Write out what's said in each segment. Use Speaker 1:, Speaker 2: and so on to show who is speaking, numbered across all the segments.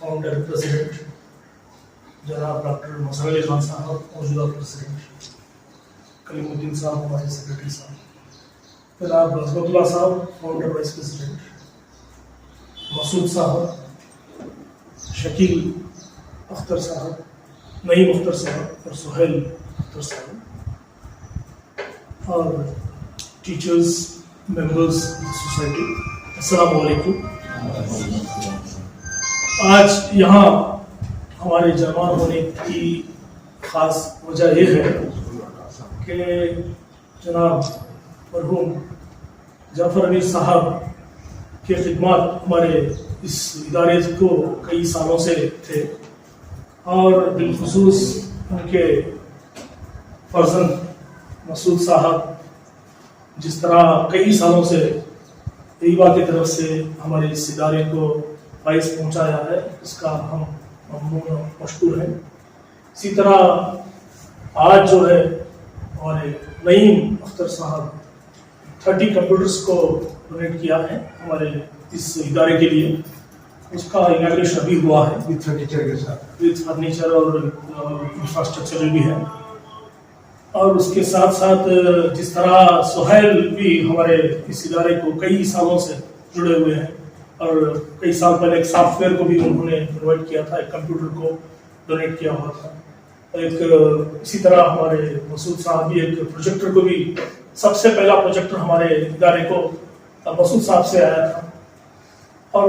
Speaker 1: Founder president जनाब doctor मसर Ali Khan साहब, मौजूदा प्रेसिडेंट कलीमुद्दीन साहब, हमारे सेक्रेटरी साहब, जनाब अजमतुल्लाह साहब, फाउंडर वाइस प्रेसिडेंट, मसूद साहब, शकील अख्तर साहब, नईम अख्तर साहब और सुहेल अख्तर साहब, और टीचर्स, मेंबर्स सोसाइटी, अस्सलाम वालेकुम। आज यहाँ हमारे जमा होने की ख़ास वजह यह है कि जनाब मरहूम जाफर अमीर साहब के खिदमत हमारे इस इदारे को कई सालों से थे और बिलखुसूस उनके फर्जंद मसूद साहब जिस तरह कई सालों से ईवा की तरफ से हमारे इस इदारे को फाइज पहुँचाया है, इसका हम ममनून मशकूर हैं। इसी तरह आज जो है हमारे नईम अख्तर साहब 30 कंप्यूटर्स को डोनेट किया है हमारे इस इदारे के लिए। उसका इनॉग्रेशन अभी हुआ है विद फर्नीचर के साथ, विद फर्नीचर और इंफ्रास्ट्रक्चर भी है। और उसके साथ साथ जिस तरह सुहेल भी हमारे इस इदारे को कई सालों से जुड़े हुए हैं और कई साल पहले एक सॉफ्टवेयर को भी उन्होंने प्रोवाइड किया था, एक कंप्यूटर को डोनेट किया हुआ था। एक इसी तरह हमारे मसूद साहब भी एक प्रोजेक्टर को भी, सबसे पहला प्रोजेक्टर हमारे इदारे को मसूद साहब से आया था। और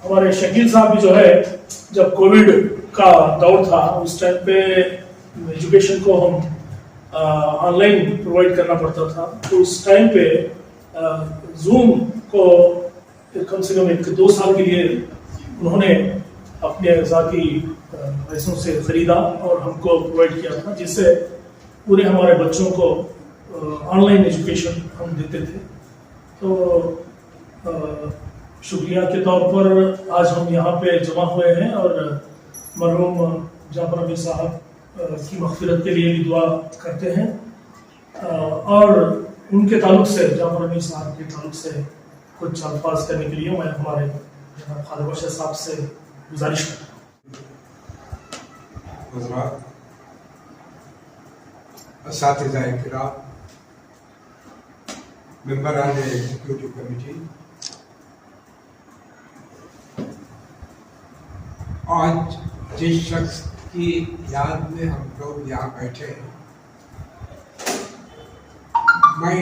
Speaker 1: हमारे शकील साहब भी जो है, जब कोविड का दौर था उस टाइम पे एजुकेशन को हम ऑनलाइन प्रोवाइड करना पड़ता था, तो उस टाइम पे जूम को कम से कम 1-2 साल के लिए उन्होंने अपने ज़ाती पैसों से ख़रीदा और हमको प्रोवाइड किया था, जिससे पूरे हमारे बच्चों को ऑनलाइन एजुकेशन हम देते थे। तो शुक्रिया के तौर पर आज हम यहाँ पे जमा हुए हैं और मरहूम जाफर अमीर साहब की मग़फ़िरत के लिए भी दुआ करते हैं और उनके ताल्लुक़ से, जाफर अमीर साहब के ताल्लुक़ से कुछ अल्फाज करने के लिए मैं हमारे जनाब खालिद बशीर साहब से गुजारिश करता हूँ।
Speaker 2: असातिज़ाए किराम, मेंबरान एग्जीक्यूटिव कमेटी, आज जिस शख्स की याद में हम लोग यहाँ बैठे हैं, मैं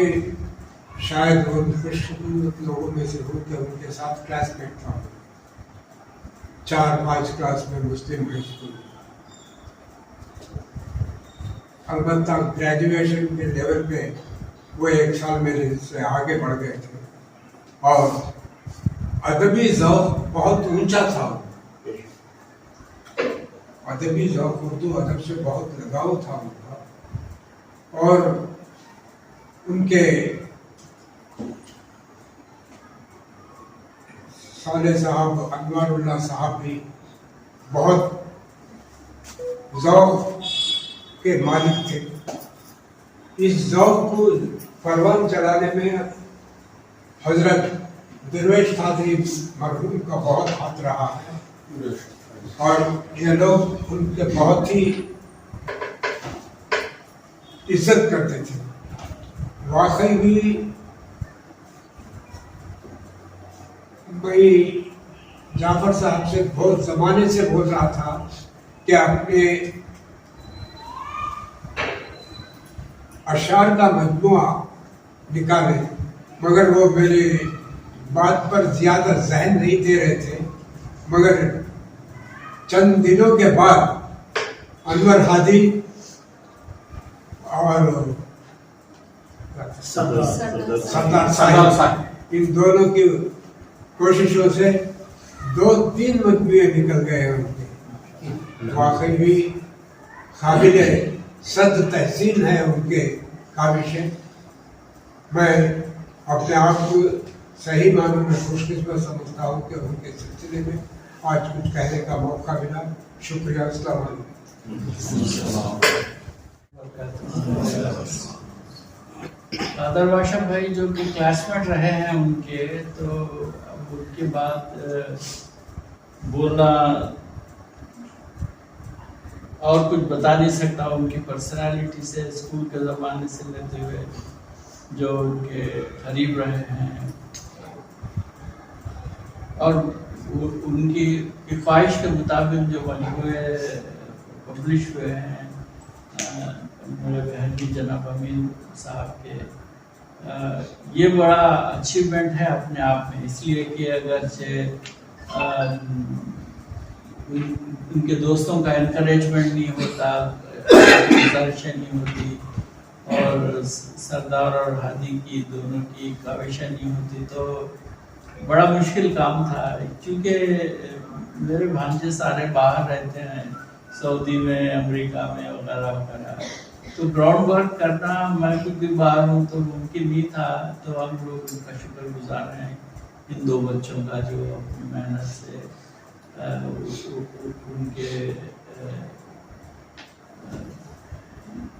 Speaker 2: शायद उन खुशकिस्मत लोगों में से हूँ कि उनके साथ क्लासमेट था, 4-5 क्लास में मुस्लिम हाई स्कूल। अलबत्ता ग्रेजुएशन के लेवल पे वो 1 साल मेरे से आगे बढ़ गए थे और अदबी ज़ौक़ बहुत ऊंचा था। अदबी ज़ौक़, उर्दू अदब से बहुत लगाव था उनका। और उनके साले साहब अनवारुल्लाह साहब भी बहुत ज़ौक़ के मालिक थे। इस ज़ौक़ को परवान चलाने में हजरत दरवेश कादरी मरहूम का बहुत हाथ रहा है और ये लोग उनके बहुत ही इज्जत करते थे। वाकई भी भाई जाफर साहब से बहुत ज़माने से बोल रहा था कि अपने अशार का मजमुआ निकाले, मगर वो मेरी बात पर ज्यादा ज़हन नहीं दे रहे थे। मगर चंद दिनों के बाद अनवर हादी और सरदार साहिब, इन दोनों की कोशिशों से 2-3 मजबूए निकल गए उनके। वाकई भी काबिल सद तहसीन है उनके काविशें। मैं अपने आप को सही मानों में खुशकिस्मत समझता हूँ कि उनके सिलसिले में आज कुछ कहने का मौका मिला। शुक्रिया। अस्सलाम वालेकुम।
Speaker 3: कादर बादशाह भाई जो कि क्लासमेट रहे हैं उनके, तो अब उनके बाद बोलना और कुछ बता नहीं सकता। उनकी पर्सनालिटी से, स्कूल के ज़माने से लेते हुए जो उनके करीब रहे हैं और उनकी ख्वाहिश के मुताबिक जो मजमूए पब्लिश हुए हैं मेरे बहन की जनाब अमीन साहब के, ये बड़ा अचीवमेंट है अपने आप में। इसलिए कि अगरचे उनके दोस्तों का एनकरेजमेंट नहीं होता, गुजारिशें नहीं होती और सरदार और हादी की दोनों की काविशें नहीं होती, तो बड़ा मुश्किल काम था। क्योंकि मेरे भांजे सारे बाहर रहते हैं, सऊदी में, अमेरिका में वगैरह वगैरह, तो ग्राउंड वर्क करना, मैं खुद भी बाहर हूँ तो मुमकिन नहीं था। तो हम लोग उनका शुक्रगुजार हैं इन 2 बच्चों का जो अपनी मेहनत से उनके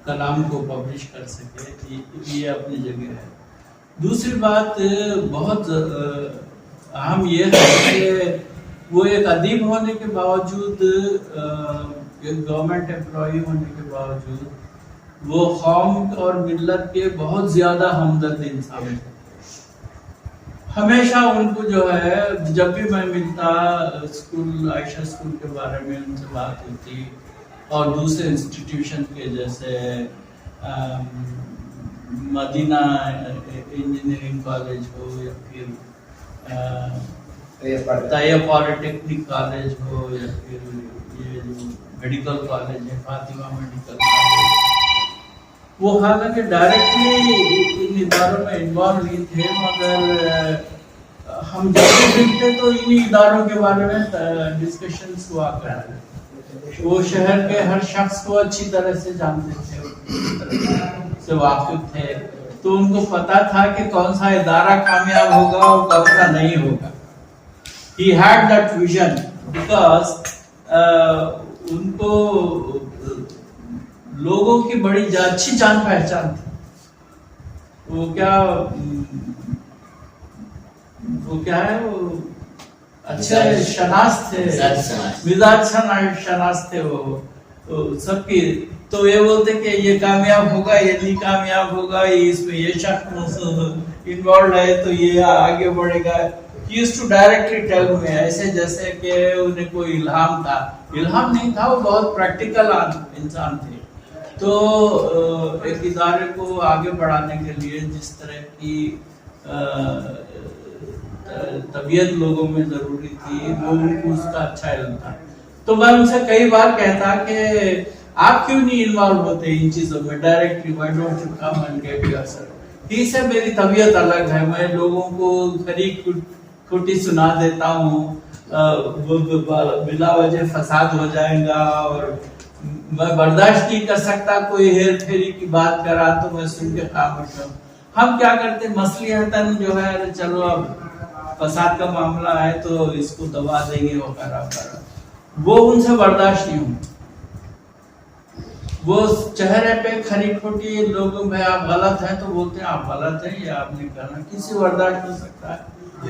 Speaker 3: कलाम को पब्लिश कर सके। ये अपनी जगह है। दूसरी बात बहुत अहम ये है कि वो एक अदीब होने के बावजूद, एक गवर्नमेंट एम्प्लॉई होने के बावजूद, वो कौम और मिल्लत के बहुत ज़्यादा हमदर्द इंसान थे। हमेशा उनको जो है, जब भी मैं मिलता, स्कूल, आयशा स्कूल के बारे में उनसे बात होती और दूसरे इंस्टीट्यूशन के जैसे मदीना इंजीनियरिंग कॉलेज हो या फिर तैयब पॉलिटेक्निक कॉलेज हो या फिर ये जो मेडिकल कॉलेज है फातिमा मेडिकल कॉलेज, वो हालांकि डायरेक्टली इन इदारों में इन्वॉल्व नहीं थे, मगर हम जब भी मिलते तो इन्हीं इदारों के बारे में डिस्कशंस हुआ करते। वो शहर के हर शख्स को अच्छी तरह से जानते थे, से वाकिफ थे, तो उनको पता था कि कौन सा इदारा कामयाब होगा और कौन सा नहीं होगा। He had that vision because उनको लोगों की बड़ी अच्छी जान पहचान थी। वो क्या है, वो अच्छे शनास थे, मिजाज शनास थे वो सबकी। तो ये बोलते कि ये कामयाब होगा, ये नहीं कामयाब होगा, ये इसमें ये शख्स इन्वॉल्व है तो ये आगे बढ़ेगा। He used to directly tell me, ऐसे जैसे कि उन्हें कोई इल्हाम था। इल्हाम नहीं था, वो बहुत प्रैक्टिकल इंसान थे। तो एक इदारे को आगे बढ़ाने के लिए जिस तरह की तबीयत लोगों में जरूरी थी, वो उनको उसका अच्छा इल्म था। तो मैं उनसे कई बार कहता कि आप क्यों नहीं इन्वॉल्व होते इन चीजों में directly, why don't you come and get yourself. ही से मेरी तबीयत अलग है, मैं लोगों को खरीद खोटी सुना देता हूँ, बिला वजह फसाद हो जाएगा और मैं बर्दाश्त नहीं कर सकता कोई हेर फेरी की बात करा तो मैं सुन के खामोश हूँ। हम क्या करते, मसलिहतन जो है, अरे चलो अब फसाद का मामला है तो इसको दबा देंगे वगैरह, वो उनसे बर्दाश्त नहीं हुआ। वो चेहरे पे खरी खोटी लोगों में आप गलत हैं तो बोलते हैं आप गलत हैं, ये आपने करना, किसी बर्दाश्त हो सकता है।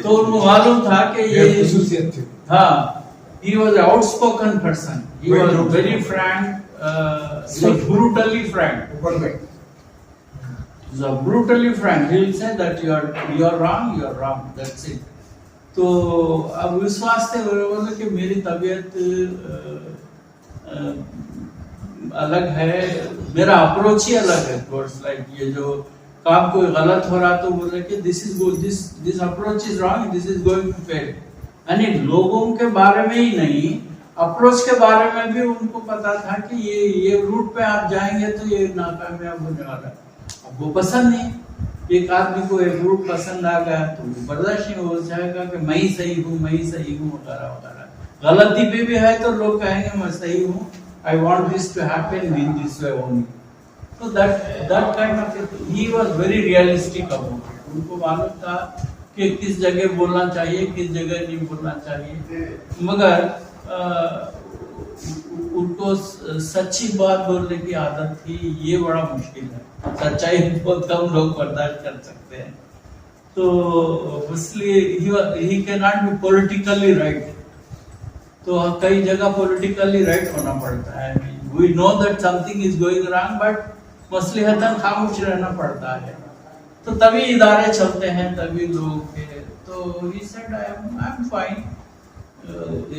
Speaker 3: तो उनको मालूम था कि ये
Speaker 2: खुसूसियत थी।
Speaker 3: हाँ, he was an outspoken person, he was very frank, he was brutally frank. So brutally frank, he will say that you are wrong, that's it. तो अब इस वास्ते बोले कि मेरी तबीयत अलग है, मेरा अप्रोच ही अलग है टुवर्ड्स लाइक ये जो काम कोई गलत हो रहा तो बोले कि this approach is wrong, this is going to fail. यानी लोगों के बारे में ही नहीं, अप्रोच के बारे में भी उनको पता था कि ये रूट पे आप जाएंगे तो ये नाकामयाब होने वाला है। अब वो पसंद नहीं, एक आदमी को एक रूट पसंद आ गया तो वो बर्दाश्त नहीं हो जाएगा कि मैं ही सही हूँ वगैरह वगैरह। गलती पे भी है तो लोग कहेंगे मैं सही हूँ, I want this to happen in this way only. तो that kind of he was very realistic about it। उनको मालूम था कि किस जगह बोलना चाहिए, किस जगह नहीं बोलना चाहिए, मगर उनको सच्ची बात बोलने की आदत थी। ये बड़ा मुश्किल है, सच्चाई बहुत कम लोग बर्दाश्त कर सकते हैं। तो इसलिए he cannot be politically right। तो कई जगह politically right होना पड़ता है। We know that something is going wrong, but मसलिहतन खामोश रहना पड़ता है, तो तभी इदारे चलते हैं, तभी लोग। तो he said I'm fine,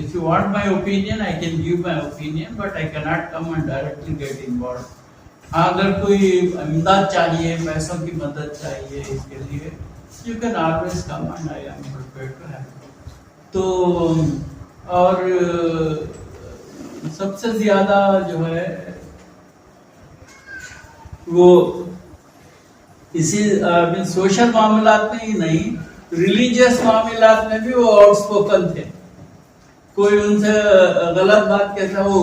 Speaker 3: if you want my opinion I can give my opinion, but I cannot come and directly get involved। अगर कोई इमदाद चाहिए, पैसों की मदद चाहिए इसके लिए, you can always come and I am prepared to help। तो और सबसे ज्यादा जो है वो इसी सोशल मामलात में ही नहीं, रिलीजियस मामलात में भी वो आउटस्पोकन थे। कोई उनसे गलत बात कहता, वो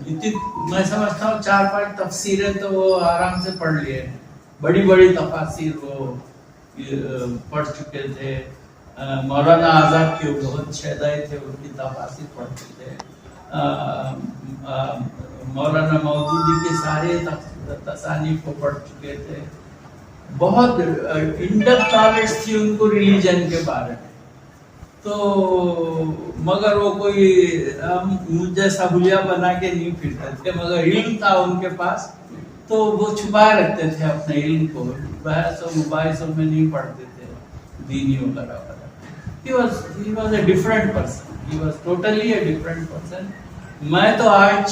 Speaker 3: इतनी मैं समझता हूँ 4-5 तफसीरें तो वो आराम से पढ़ लिए, बड़ी बड़ी तफसीर वो पढ़ चुके थे। मौलाना आजाद के बहुत शहदाई थे, उनकी तफसीर पढ़ चुके थे। मौलाना मौदूदी के सारे तसानीफ को पढ़ चुके थे। बहुत इन-डेप्थ नॉलेज थी उनको रिलीजन के बारे में। तो मगर वो कोई मुझ जैसा हुलिया बना के नहीं फिरते थे, मगर इल्म था उनके पास, तो वो छुपाए रखते थे अपने इल्म को, बहस और मुबाहिसों में नहीं पढ़ते थे दीनी वगैरह। He was a different person, he was totally a different person। मैं तो आज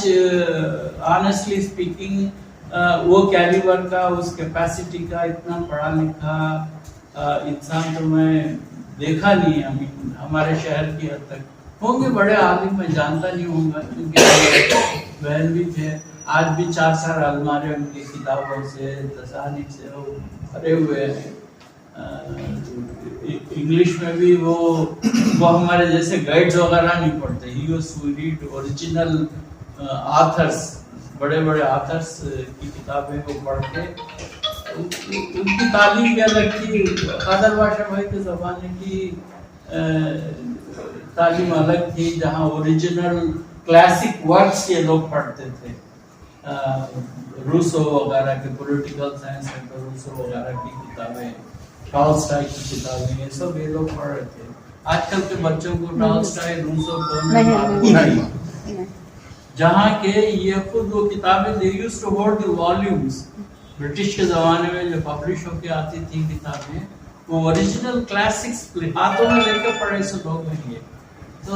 Speaker 3: ऑनेस्टली स्पीकिंग वो कैलिबर का, उस कैपेसिटी का, इतना पढ़ा लिखा इंसान तो मैं देखा नहीं है। हमारे शहर की हद तक होंगे बड़े आलिम, मैं जानता नहीं होऊंगा, क्योंकि बहन भी थे। आज भी 4 साल अलमारे उनकी किताबों से, तसानीफ से भरे हुए हैं। इंग्लिश में भी वो हमारे जैसे गाइड्स वगैरह नहीं पढ़ते। He used to read original authors, बड़े बड़े ऑथर्स की किताबें वो पढ़ के, उनकी तालीम भी अलग थी। कादर बादशाह भाई के ज़माने की तालीम अलग थी, जहाँ ओरिजिनल क्लासिक वर्क्स ये लोग पढ़ते थे। रूसो वगैरह के पॉलिटिकल साइंस है, तो रूसो वगैरह की किताबें, टॉल्स्टॉय की किताबें, ये सब ये लोग पढ़ रहे थे। आजकल के बच्चों को टॉल्स्टॉय, रूसो नहीं, जहाँ के ये खुद वो किताबें they used to hold the volumes. British के ज़माने में जो पब्लिश होके आती थी किताबें, वो ओरिजिनल क्लासिक्स हाथों में लेकर पढ़े सब लोग नहीं है। तो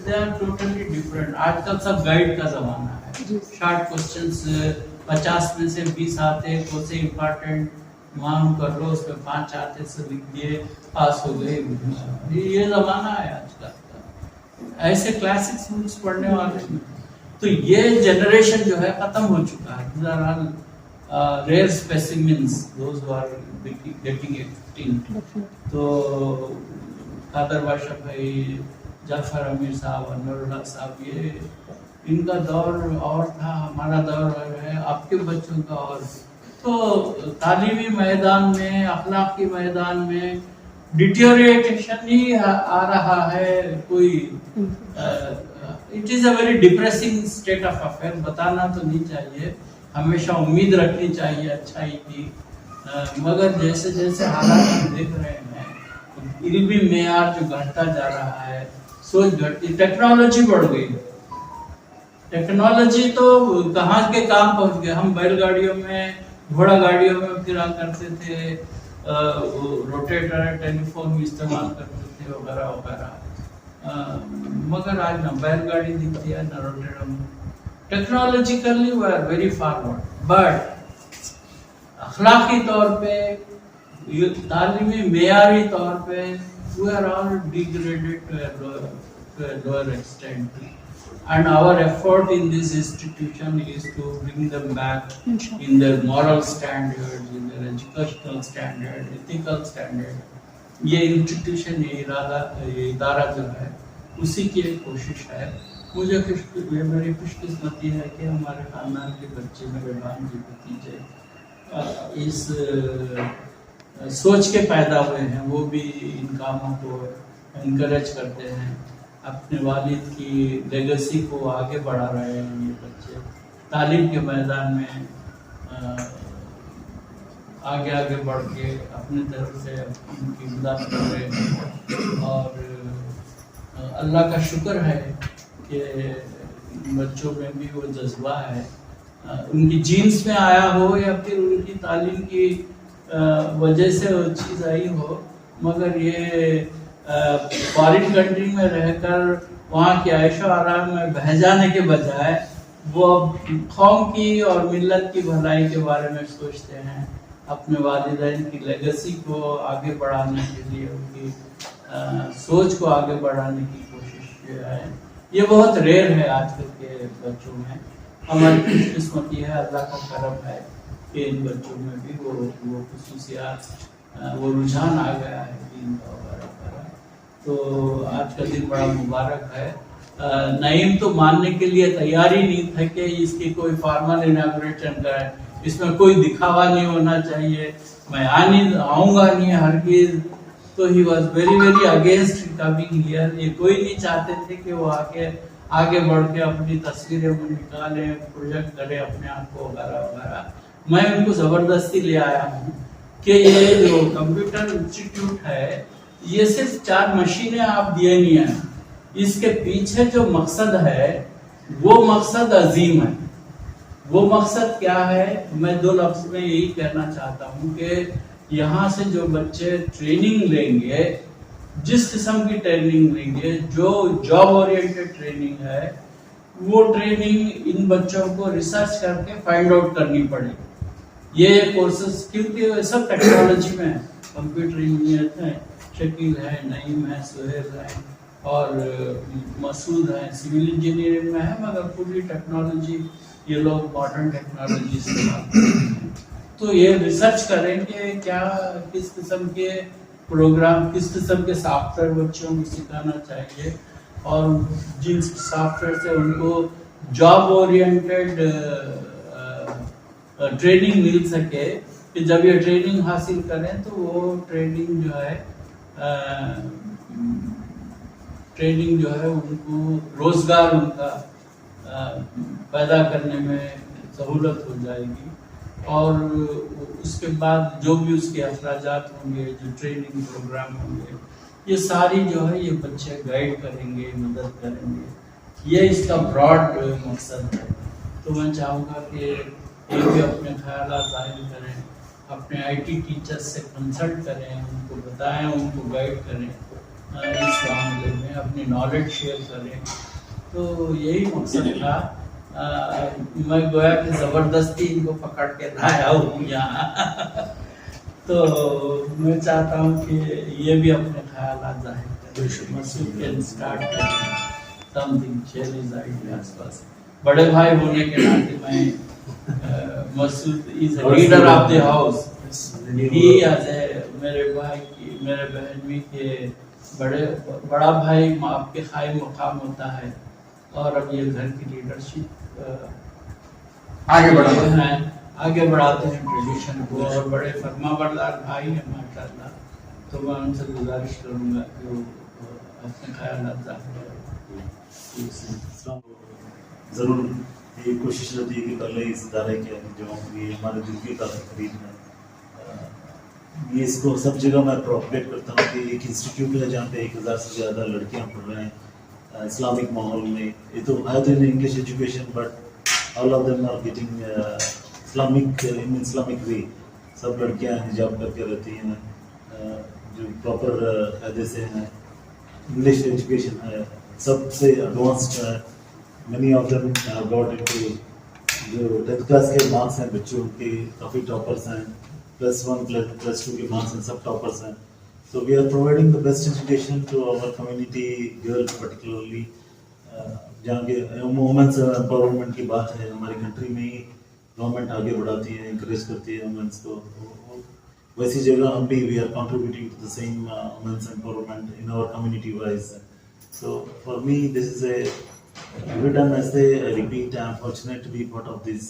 Speaker 3: दे आर टोटली डिफरेंट। आजकल सब गाइड का ज़माना है। शॉर्ट क्वेश्चंस 50 में से 20 आते, कौन से इम्पोर्टेंट मालूम कर लो, उसमें 5 आते से लिख दिए, पास हो गए। ये ज़माना है आजकल का, ऐसे क्लासिक्स बुक्स पढ़ने वाले। तो ये जनरेशन जो है ख़त्म हो चुका है। Rare specimens, those who are getting extinct. तो कादर बादशाह भाई, जाफर अमीर साहब, अनवरुल्लाह साहब, ये इनका दौर और था, हमारा दौर है, आपके बच्चों का और। तो तालीमी मैदान में, अखलाकी मैदान में डिटेरियोरेशन ही आ रहा है। कोई it is a very depressing state of affair. बताना तो नहीं चाहिए, हमेशा उम्मीद रखनी चाहिए अच्छाई की, मगर जैसे जैसे हालात हम देख रहे हैं, इल्मी मेयार जो घटता जा रहा है, सोच घटती, टेक्नोलॉजी बढ़ गई। टेक्नोलॉजी तो कहाँ के काम पहुंच गए। हम बैलगाड़ियों में, घोड़ा गाड़ियों में फिरा करते थे, रोटेटर, टेलीफोन इस्तेमाल करते थे वगैरह वगैरह, मगर आज ना बैलगाड़ी दिखती है, ना rotator. Technologically we are very forward, but अखलाकी तौर पे ये तालीमी मेयारी तौर पे we are all degraded to a lower extent, and our effort in this institution is to bring them back in their moral standards, in their educational standard, ethical standard. ये institution ये इदारा जो है उसी की एक कोशिश है। मुझे मेरी खुशकिस्मती है कि हमारे खानदान के बच्चे, मेरे भांजे भतीजे इस सोच के पैदा हुए हैं, वो भी इन कामों को इनकरेज करते हैं, अपने वालिद की लेगेसी को आगे बढ़ा रहे हैं। ये बच्चे तालीम के मैदान में आगे आगे बढ़ के अपनी तरफ से उनकी मदद कर रहे हैं, और अल्लाह का शुक्र है कि बच्चों में भी वो जज्बा है, उनकी जीन्स में आया हो या फिर उनकी तालीम की वजह से वो चीज़ आई हो, मगर ये फॉरेन कंट्री में रहकर वहाँ की आयशो आराम में बह जाने के बजाय वो कौम की और मिल्लत की भलाई के बारे में सोचते हैं, अपने वालिदैन की लेगेसी को आगे बढ़ाने के लिए, उनकी सोच को आगे बढ़ाने की कोशिश है। ये बहुत रेयर है आजकल के बच्चों में। हमारी खुशकिस्मती है, अल्लाह का करम है कि इन बच्चों में भी वो खुसूसियात, वो रुझान आ गया है दीन का वगैरह। तो आज का दिन बड़ा मुबारक है। नईम तो मानने के लिए तैयार ही नहीं था कि इसकी कोई फॉर्मल इनॉग्रेशन करे, इसमें कोई दिखावा नहीं होना चाहिए, मैं आऊँगा नहीं हरगिज़। तो he was very very against coming here. ये कोई नहीं चाहते थे कि वो आगे बढ़ के अपनी तस्वीरें निकाले, प्रोजेक्ट करे अपने आप को वगैरह वगैरह। मैं उनको ज़बरदस्ती ले आया हूँ कि ये जो कंप्यूटर इंस्टीट्यूट है, ये सिर्फ 4 मशीनें आप दिए नहीं हैं, इसके पीछे जो मकसद है वो मकसद अजीम है। वो मकसद क्या है, मैं 2 लफ्ज़ में यही कहना चाहता हूँ कि यहाँ से जो बच्चे ट्रेनिंग लेंगे, जिस किस्म की ट्रेनिंग लेंगे, जो जॉब ओरिएंटेड ट्रेनिंग है, वो ट्रेनिंग इन बच्चों को रिसर्च करके फाइंड आउट करनी पड़ेगी। ये कोर्सेज क्योंकि सब टेक्नोलॉजी में है, कंप्यूटर इंजीनियर है, शकील है, नईम है, सुहेल है और मसूद है, सिविल इंजीनियरिंग में है, मगर पूरी टेक्नोलॉजी ये लोग मॉडर्न टेक्नोलॉजी इस्तेमाल करते हैं। तो ये रिसर्च करें कि क्या किस किस्म के प्रोग्राम, किस किस्म के सॉफ्टवेयर बच्चों को सिखाना चाहिए, और जिन सॉफ्टवेयर से उनको जॉब ओरिएंटेड ट्रेनिंग मिल सके, कि जब ये ट्रेनिंग हासिल करें तो वो ट्रेनिंग जो है उनको रोजगार उनका पैदा करने में सहूलत हो जाएगी। और उसके बाद जो भी उसके अखराजात होंगे, जो ट्रेनिंग प्रोग्राम होंगे, ये सारी जो है ये बच्चे गाइड करेंगे, मदद करेंगे। ये इसका ब्रॉड मकसद है। तो मैं चाहूँगा कि ये भी अपने ख्यालात जाहिर करें, अपने आईटी टीचर्स से कंसल्ट करें, उनको बताएं, उनको गाइड करें इस मामले में, अपनी नॉलेज शेयर करें। तो यही मकसद था। मैं गोया कि ज़बरदस्ती इनको पकड़ के लाया हूँ यहाँ। तो मैं चाहता हूँ कि ये भी अपने ख्यालात जाहिर करें, Masood can start something, share his ideas. बस बड़े भाई होने के नाते मैं Masood is leader of the house, ही मेरे भाई की, मेरे बहन भी के बड़ा भाई आपके खाई मुकाम होता है, और अब ये घर की लीडरशिप आगे बढ़ाते हैं ट्रेडिशन को, और बड़े फरमाबरदार भाई हैं माशाल्लाह। तो मैं उनसे गुजारिश करूँगा कि वो अपने ख्यालात ज़ाहिर करें।
Speaker 4: ज़रूर ये कोशिश रहती है कि पहले इस इदारे के जो ये हमारे दिल के काफ़ी करीब है, ये इसको सब जगह मैं प्रोपगेट करता हूँ कि एक इंस्टीट्यूट है जहाँ पे 1000 से ज़्यादा लड़कियाँ पढ़ रहे हैं इस्लामिक माहौल में। ये तो है तो English education, but all of them are getting Islamic way. सब लड़कियाँ हिजाब करके रहती हैं, जो प्रॉपर कायदे से हैं, इंग्लिश एजुकेशन है, सबसे एडवांस्ड है। Money of them got into जो 10th क्लास के मार्क्स हैं बच्चों के, काफ़ी टॉपर्स हैं। +1 +2 के मार्क्स हैं, सब टॉपर्स हैं. So we are providing the best education to our community girls particularly. जहाँ के वुमेन्स एम्पावरमेंट की बात है, हमारी कंट्री में ही गवर्नमेंट आगे बढ़ाती है, इंकरेज करती है वुमेन्स को. वैसी जगह हम भी we are contributing to the same women's empowerment in our community wise. So for me this is a every time I say I repeat, I am fortunate to be part of this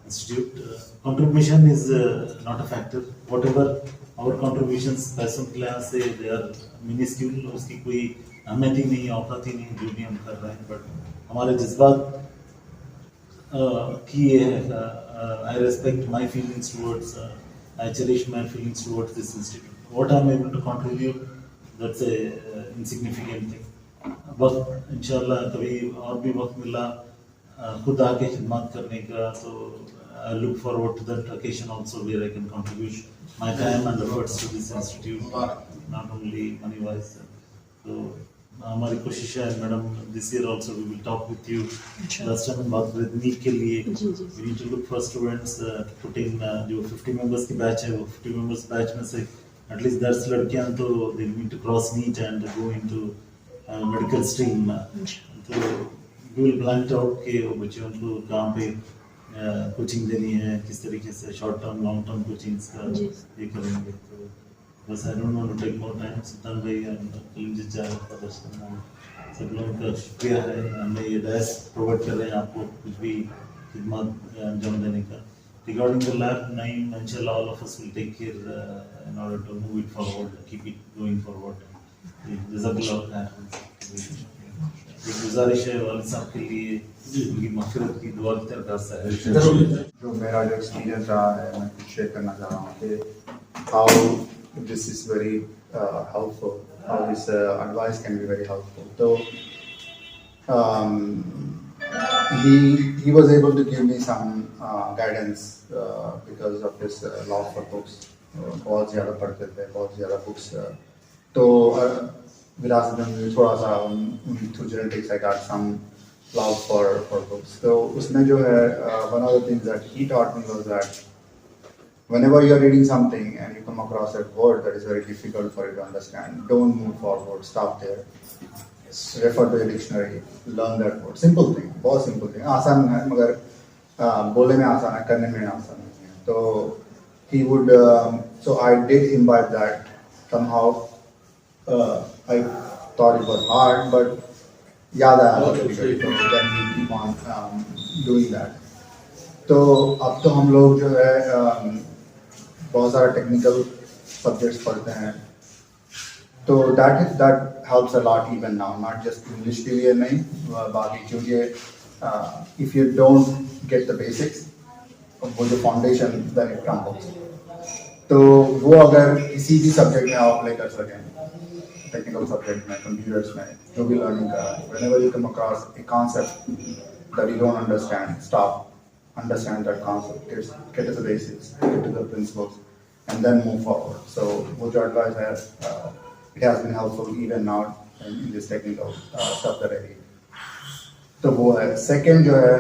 Speaker 4: institute. Contribution is not a factor. Whatever our contributions पैसों के लिहाज से they are minuscule, उसकी कोई अहमियत ही नहीं, औकात ही नहीं जो भी हम कर रहे हैं. बट हमारे जज्बात की ये है. I respect my feelings towards, I cherish my feelings towards this institute. What I am able to contribute, that's a insignificant thing. वक्त इंशाल्लाह कभी और भी वक्त मिला खुद आके खिदमत करने का, तो I look forward to that occasion also where I can contribute my time and efforts to this institute, not only money wise. So हमारी कोशिश है madam, this year also we will talk with you. Last time हम बात कर रहे थे NEET के लिए. We need to look for students put in, जो 50 मेंबर्स की बैच है, वो 50 मेंबर्स बैच में से एटलीस्ट 10 लड़कियां तो they need to cross NEET and go into medical stream. तो वी विल प्लान आउट के बच्चों को कहाँ पे कोचिंग देनी है, किस तरीके से short term long term coachings का ये करेंगे. तो बस I don't want to take more time. Sultan भाई एंड सब लोगों का शुक्रिया है, हमें ये डैश प्रोवाइड कर रहे हैं आपको कुछ भी खिदमत अंजाम देने का. Regarding the lab, Naeem, inshallah, all of us will take care in order to move it forward, keep it going forward. जज़ाकल्लाह खैर. एक गुजारिश है वालिद साहब के लिए, उनकी मग़फ़िरत की दुआ की दरख्वास्त है.
Speaker 5: जो मेरा जो एक्सपीरियंस रहा है मैं कुछ शेयर करना चाह रहा हूँ कि how this is very helpful, how this advice can be very helpful. तो he was able to give me some guidance because of his love for books. बहुत ज़्यादा पढ़ते थे, बहुत ज़्यादा बुक्स. तो विरासत में थोड़ा सा through genetics I got some love for books. तो उसमें जो है one of the things that he taught me was that whenever you are reading something and you come across a word that is very difficult for you to understand, don't move forward, stop there. Refer to a dictionary, learn that word. Simple thing, बहुत simple thing. आसान है मगर बोलने में आसान है, करने में आसान नहीं है. तो he would, so I did imbibe that somehow. I thought it was hard, but याद आया कभी-कभी, तो then we keep on doing that. तो अब तो हम लोग जो है बहुत सारे टेक्निकल सब्जेक्ट्स पढ़ते हैं. तो that helps a lot even now, not just English के लिए नहीं, बाकी क्योंकि if you don't get the basics, वो जो foundation then it crumbles. तो वो अगर किसी भी सब्जेक्ट में आप अप्लाई कर सकें, टेक्निकल सब्जेक्ट में, कंप्यूटर्स में, जो भी लर्निंग कर रहा है, whenever you come across a concept that you don't understand, stop, understand that concept, get to the basics, get to the principles, and then move forward. So वो जो advice है, it has been helpful even now in this technical stuff that I read. तो वो है. Second जो है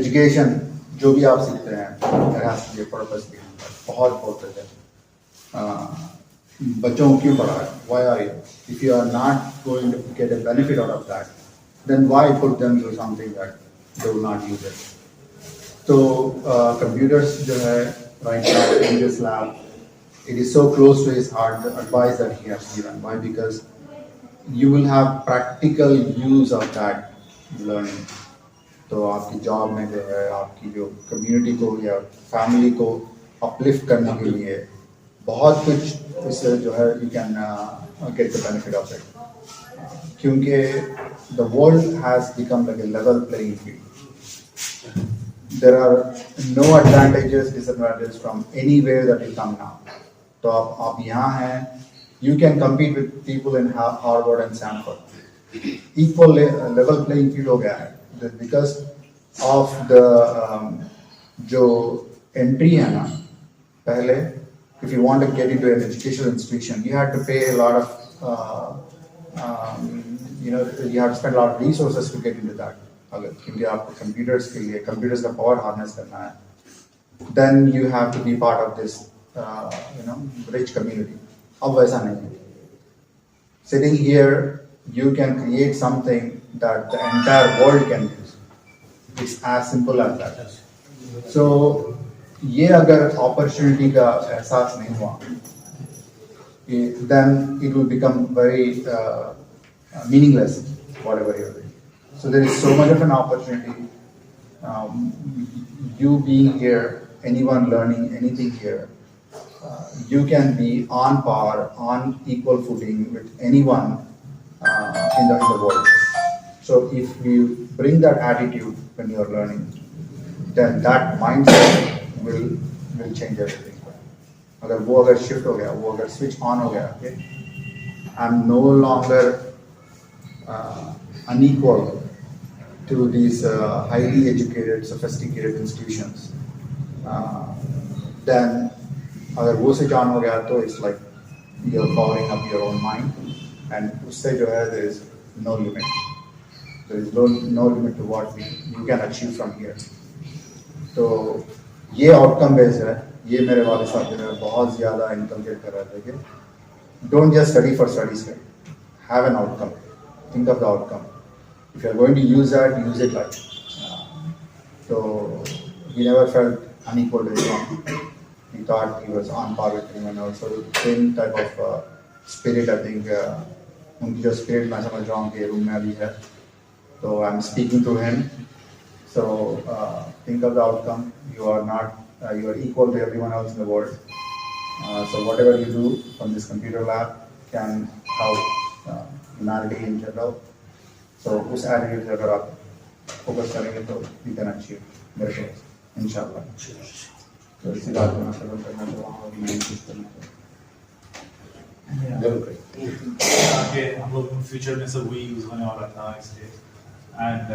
Speaker 5: education, जो भी आप सीखते हैं, there has to be a purpose behind that. बहुत important है. बच्चों को क्यों पढ़ा है? Why are you? If you are not going to get a benefit out of that, then why put them through something that they will not use it? So computers जो है right now in this lab, it is so close to his heart, the advice that he has given. Why? Because you will have practical use of that learning. तो आपकी job में जो है, आपकी जो community को या फैमिली को अपलिफ्ट करने के लिए बहुत कुछ इससे जो है you can get the benefit of it. क्योंकि the world has become like a level playing field. There are no advantages, disadvantages from anywhere that you come now. तो आप यहाँ हैं, you can compete with people in Harvard and Stanford. Equal level playing field हो गया है. Because of the जो entry है ना, पहले if you want to get into an educational institution, you had to pay a lot of you have to spend a lot of resources to get into that. अगर क्योंकि आपको computers के लिए computers का power harness करना है, then you have to be part of this, rich community. अब वैसा नहीं है. Sitting here, you can create something that the entire world can use. It's as simple as that. So, ये अगर opportunity का एहसास नहीं हुआ, then it will become very meaningless, whatever you're doing. So there is so much of an opportunity. You being here, anyone learning anything here, you can be on par, on equal footing with anyone in the world. So if you bring that attitude when you are learning, then that mindset will change everything. अगर वो अगर shift हो गया, वो अगर switch on हो गया, okay, I'm no longer unequal to these highly educated, sophisticated institutions. Then अगर वो switch on हो गया तो it's like you're powering up your own mind, and उससे जो है there is no limit. There is no limit to what you can achieve from here. तो ये outcome based है. ये मेरे वाले साहब जो है बहुत ज़्यादा inculcate कर रहे थे कि don't just study for study's sake. Have an outcome. Think of the outcome. If you are going to use that, use it like. So he never felt unequal to anyone. He thought he was on par with anyone else. So the same type of spirit, I think, उनकी जो spirit मैं समझ रहा हूँ कि room में अभी है. So I'm speaking to him. So think of the outcome. You are equal to everyone else in the world. So whatever you do from this computer lab can help humanity in general. So उस attitude से अगर आप focus करेंगे तो you can achieve miracles, इंशाल्लाह. तो इसी बात में मैं सफल करना चाहता हूँ और मैं इंसिस्ट करना चाहता हूँ.
Speaker 6: आगे हम लोग फ्यूचर में सब वही यूज होने वाला था इसलिए. And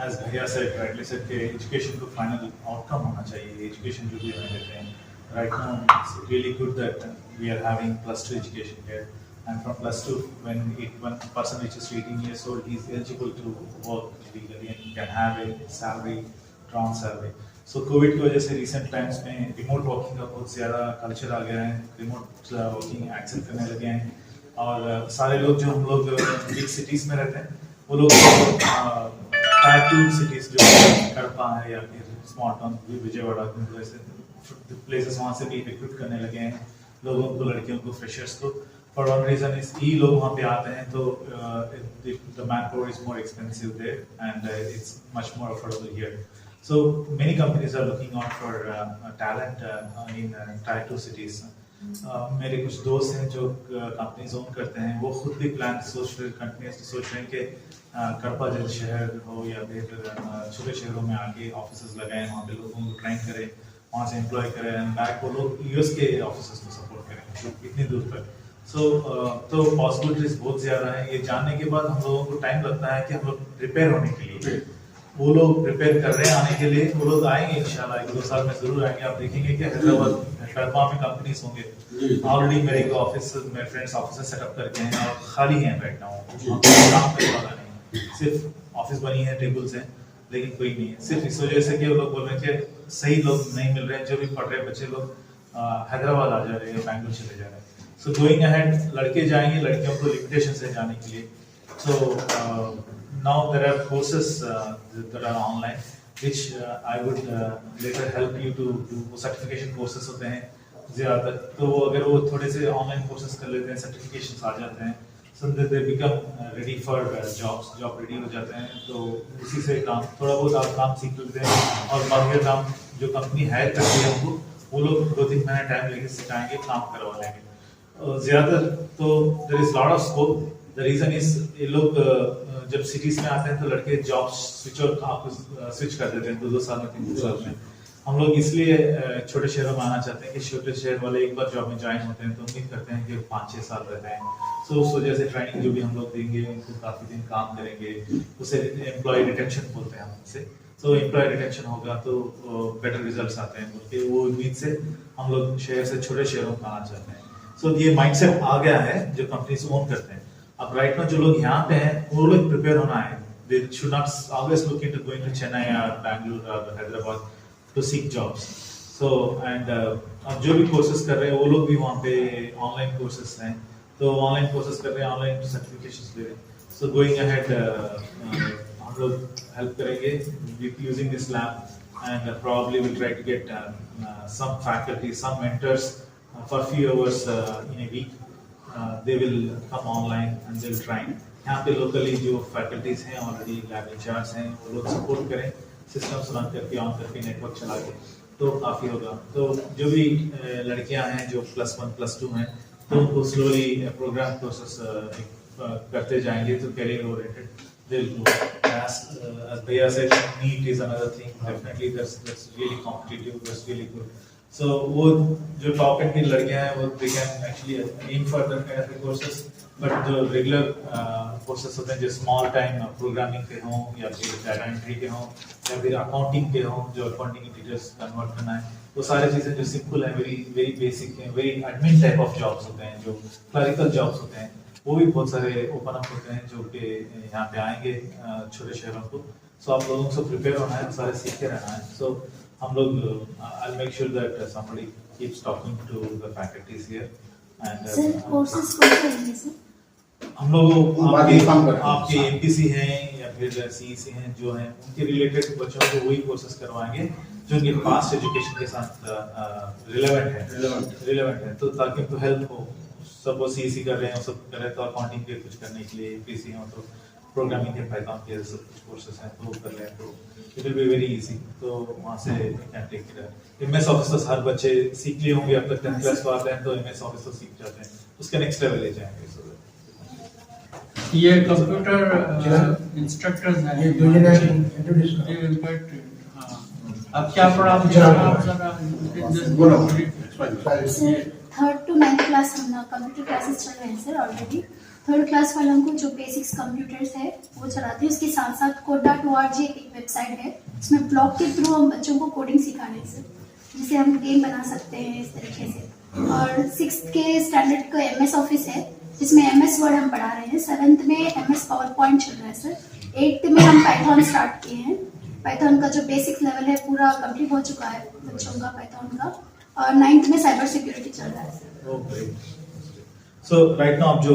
Speaker 6: as Bhaiya said, rightly said कि education को final outcome होना चाहिए. Education जो भी हमें देते हैं. Right now it's really good that we are having +2 education here. And from +2, when one person reaches 18 years old, he is eligible to work legally and can have a salary, strong salary. So COVID की वजह से recent times में remote working का बहुत ज़्यादा culture आ गया है. Remote working accept करने लगे हैं और सारे लोग जो हम लोग big cities में रहते हैं, वो लोग Tier 2 cities जो कडपा है या फिर small town विजयवाड़ा जैसे places वहाँ से भी recruit करने लगे हैं लोगों को, लड़कियों को, freshers को. For one reason is ये लोग वहाँ पे आते हैं तो the manpower is more expensive there and it's much more affordable here. So many companies are looking out for talent in Tier 2 cities. मेरे कुछ दोस्त हैं जो कंपनीज ओन करते हैं, वो खुद भी प्लान सोच रहे हैं कि कडपा जैसे शहर हो या फिर छोटे शहरों में आके ऑफिसेज लगाएं, वहाँ पे लोगों को ट्रेन करें, वहाँ से एम्प्लॉय करें एंड बैक वो लोग यूएस के ऑफिसेज को सपोर्ट करें इतनी दूर तक. तो पॉसिबिलिटीज बहुत ज़्यादा है. ये जानने के बाद हम लोगों को टाइम लगता है कि हम लोग प्रिपेयर होने के लिए, वो लोग प्रिपेयर कर रहे हैं आने के लिए. वो लोग आएंगे इंशाल्लाह 1-2 साल में ज़रूर आएंगे. आप देखेंगे कि हैदराबाद कडपा में कंपनीज होंगे. ऑलरेडी मेरे को ऑफिस मेरे फ्रेंड्स ऑफिस सेटअप करके हैं और खाली हैं बैठ रहा हूँ, काम करने वाला नहीं, सिर्फ ऑफिस बनी है, टेबल्स हैं, लेकिन कोई नहीं है. सिर्फ इस वजह से कि वो लोग बोल रहे हैं कि सही लोग नहीं मिल रहे हैं. जो भी पढ़ रहे बच्चे लोग हैदराबाद आ जा रहे हैं, बैंगलोर चले जा रहे हैं. So going ahead, लड़के जाएंगे, लड़कियों को लिमिटेशन से जाने के लिए. So now there are courses that are online, which I would later help you to do. certification courses होते हैं ज़्यादातर, तो अगर वो थोड़े से online courses कर लेते हैं, certifications आ जाते हैं, so they become ready for jobs, job ready हो जाते हैं. तो उसी से काम थोड़ा बहुत आप काम सीख लेते हैं और बाकी काम जो कंपनी हायर करती है उनको वो लोग 2-3 महीने टाइम लेके सिखाएंगे, काम करवा लेंगे. ज़्यादातर तो there is lot of scope. The reason is ये लोग जब सिटीज में आते हैं तो लड़के जॉब स्विच कर देते हैं 2-2 साल में, 3 साल में. हम लोग इसलिए छोटे शहरों में आना चाहते हैं कि छोटे शहर वाले एक बार जॉब में ज्वाइन होते हैं तो उम्मीद करते हैं कि 5-6 साल रहते हैं. सो उस वजह से ट्रेनिंग जो भी हम लोग देंगे उनको काफ़ी दिन काम करेंगे, उसे एम्प्लॉय रिटेंशन बोलते हैं हम उसे. सो एम्प्लॉय रिटेंशन होगा तो बेटर रिजल्ट्स आते हैं बोल के वो उम्मीद से हम लोग शहर से छोटे शहरों में आना चाहते हैं. सो ये माइंडसेट आ गया है जो कंपनीज ओन करते हैं. अब राइट नाउ जो लोग यहाँ पे हैं वो लोग प्रिपेयर होना है. They should not always look into going to Chennai or Bangalore or Hyderabad to seek jobs. So and अब जो भी कोर्सेज कर रहे हैं वो लोग भी वहाँ पे ऑनलाइन कोर्सेज हैं, तो ऑनलाइन कोर्सेज कर रहे हैं, ऑनलाइन सर्टिफिकेशंस ले रहे हैं. So going ahead हम लोग हेल्प करेंगे using this lab and probably we'll try to get some faculty, some mentors for a few hours in a week. They will come online and they will train. यहाँ पे locally जो faculties हैं already lab in charge हैं वो लोग support करें, systems run करके on करके नेटवर्क चला के, तो काफ़ी होगा. तो जो भी लड़कियां हैं जो +1 +2 हैं तो उनको स्लोली प्रोग्राम कोर्सेस करते जाएंगे तो career oriented they'll go. As Bhaiya said, NEET is another thing. Definitely that's really competitive, that's really good. So वो जो टॉप एंड की लड़कियां हैं वो they can actually aim for that kind of courses. But जो regular courses होते हैं जो स्मॉल टाइम प्रोग्रामिंग के हों या फिर डाटा एंट्री के हों या फिर अकाउंटिंग के हों, जो अकाउंटिंग की डिटेल्स कन्वर्ट करना है, वो सारी चीज़ें जो सिंपल है, वेरी वेरी बेसिक है, very admin type of jobs होते हैं, जो क्लरिकल जॉब्स होते हैं, वो भी बहुत सारे ओपन अप होते हैं जो कि यहाँ पे आएंगे छोटे शहरों को. सो आप लोगों को प्रिपेयर होना है, सारे सीखते रहना है. सो हम लोग I'll make sure that somebody keeps talking to the faculties here and
Speaker 7: sir courses कौन से हैं सर?
Speaker 6: हम लोग आपके एमपीसी हैं या फिर सीईसी हैं जो हैं उनके रिलेटेड बच्चों को वही कोर्सेज करवाएंगे जो उनके पास्ट एजुकेशन के साथ रिलेवेंट है, तो ताकि उनको हेल्प हो. सब वो सीईसी कर रहे हैं, सब कर रहे हैं तो अकाउंटिंग के कुछ करने के लिए एमपीसी हो तो प्रोग्रामिंग के पाइथन के सब कुछ कोर्सेज हैं तो कर लें तो it will be very easy. तो वहाँ से can take it. MS Office तो हर बच्चे सीख लिए होंगे, अब तक 10th क्लास को आते हैं तो एमएस ऑफिस तो सीख जाते हैं, उसके नेक्स्ट लेवल ले जाएंगे.
Speaker 3: ये कंप्यूटर इंस्ट्रक्टर्स हैं,
Speaker 1: ये दो जने इंट्रोड्यूस
Speaker 3: बट अब क्या पढ़ा आप
Speaker 7: sir 3rd to 9th class हम ना कंप्यूटर क्लासेस चल रहे हैं सर ऑलरेडी. 3rd क्लास वालों को जो बेसिक्स कंप्यूटर्स है वो चलाते हैं, उसके साथ साथ Code.org एक वेबसाइट है, उसमें ब्लॉग के थ्रू हम बच्चों को कोडिंग सिखा रहे हैं सर, जिसे हम गेम बना सकते हैं इस तरीके से. और 6th के स्टैंडर्ड का MS ऑफिस है जिसमें MS वर्ड हम पढ़ा रहे हैं. 7th में MS पावर पॉइंट चल रहा है सर. 8th में हम पाइथन स्टार्ट किए हैं. पाइथन का जो बेसिक लेवल है पूरा कंप्लीट हो चुका है बच्चों का पाइथन का. और 9th में साइबर सिक्योरिटी चल रहा है सर.
Speaker 6: सो राइट नाउ आप जो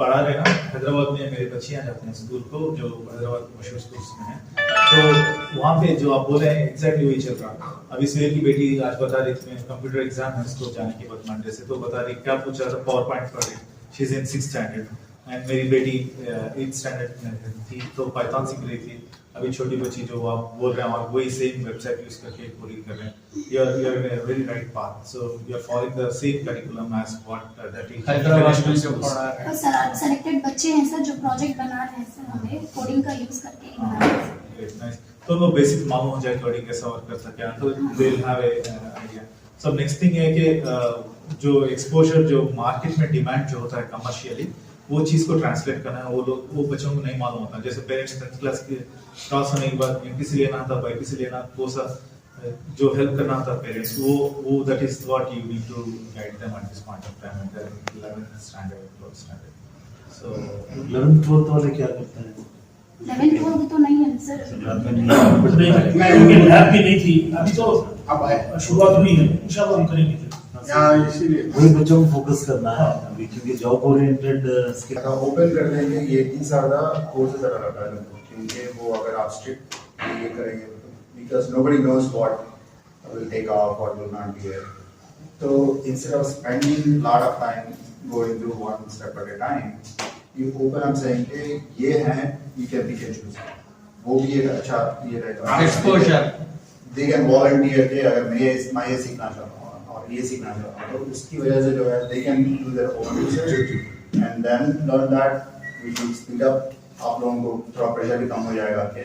Speaker 6: पढ़ा रहे हैं ना, हैदराबाद में मेरे बच्चियां जाते हैं स्कूल को जो हैदराबाद मशहूर स्कूल्स में है, तो वहाँ पे जो आप बोल रहे हैं एग्जैक्टली वही चल रहा. अभी सुहेल की बेटी आज बता रही थी कंप्यूटर एग्जाम है उसको जाने के बाद मंडे से, तो बता रही क्या पूछ रहा था, पावर पॉइंट पढ़ रही, she is in 6th standard and मेरी बेटी 8th स्टैंडर्ड में थी तो पाइथन सीख रही थी. अभी छोटी बच्ची जो आप बोल रहे हैं और वही सेम वेबसाइट यूज करके कोडिंग कर रहे हैं. You are in a very right path. So you are following the same curriculum as what that is
Speaker 3: Hyderabad में जो पढ़ा है.
Speaker 7: और सर सेलेक्टेड बच्चे हैं सर जो प्रोजेक्ट बना रहे हैं सर, हमें कोडिंग का यूज करके ही बना रहे हैं.
Speaker 6: तो वो बेसिक मालूम हो जाए कोडिंग कैसा वर्क कर सकते हैं, तो they will have a idea. So next thing है कि जो एक्सपोजर जो मार्केट में डिमांड जो होता है कमर्शियली, वो चीज को ट्रांसलेट करना है, वो बच्चों को नहीं मालूम होता. जैसे पेरेंट्स 10th क्लास के क्रॉस होने के बाद एमपीसी लेना था, बाईपीसी लेना, वो सब जो हेल्प करना था पेरेंट्स, वो that is what you need to guide them at this point of time at 11th standard 12th standard. So
Speaker 4: 11th 12th वाले क्या करते हैं?
Speaker 7: 11th 12th तो नहीं है सर.
Speaker 1: लैब भी नहीं थी अभी, तो अब शुरुआत हुई है, इंशाल्लाह हम करेंगे.
Speaker 5: इसीलिए
Speaker 4: वही बच्चों को फोकस करना है अभी, क्योंकि जॉब ओरिएंटेड स्किल
Speaker 5: ओपन कर देंगे. ये इतनी ज़्यादा कोर्सेज अगर क्योंकि वो अगर आप स्ट्रिक्ट ये करेंगे because nobody knows what will take off, what will not be there. So instead of spending lot of time going through one step at a time, you open up saying कि ये हैं, you can pick and choose. वो भी एक अच्छा ये रहेगा.
Speaker 3: Exposure.
Speaker 5: They can volunteer कि अगर मैं ये सीखना चाहता हूँ और ये सीखना चाहता हूँ, तो उसकी वजह से जो है they can do their own research and then learn that. We will speed up. आप लोगों को थोड़ा प्रेशर भी कम हो जाएगा कि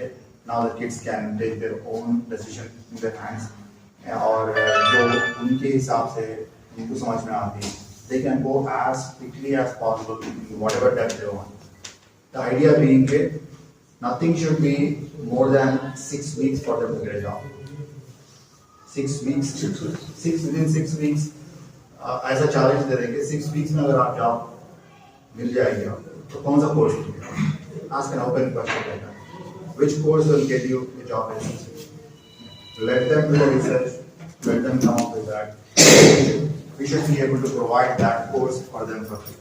Speaker 5: now the kids can take their own decision in their hands, और जो उनके हिसाब से उनको समझ में आती है, they can go as quickly as possible in whatever depth they want. The idea being that nothing should be more than 6 weeks for them to get a job. 6 weeks, within 6 weeks ऐसा challenge दे देंगे. 6 weeks में अगर आप job मिल जाएगी आपको, तो कौन सा कोर्स लीजिएगा? Ask an open question like that. Which course will get you a job in 6 weeks? let them do the research, let them come up with that. We should be able to provide that course for them for free.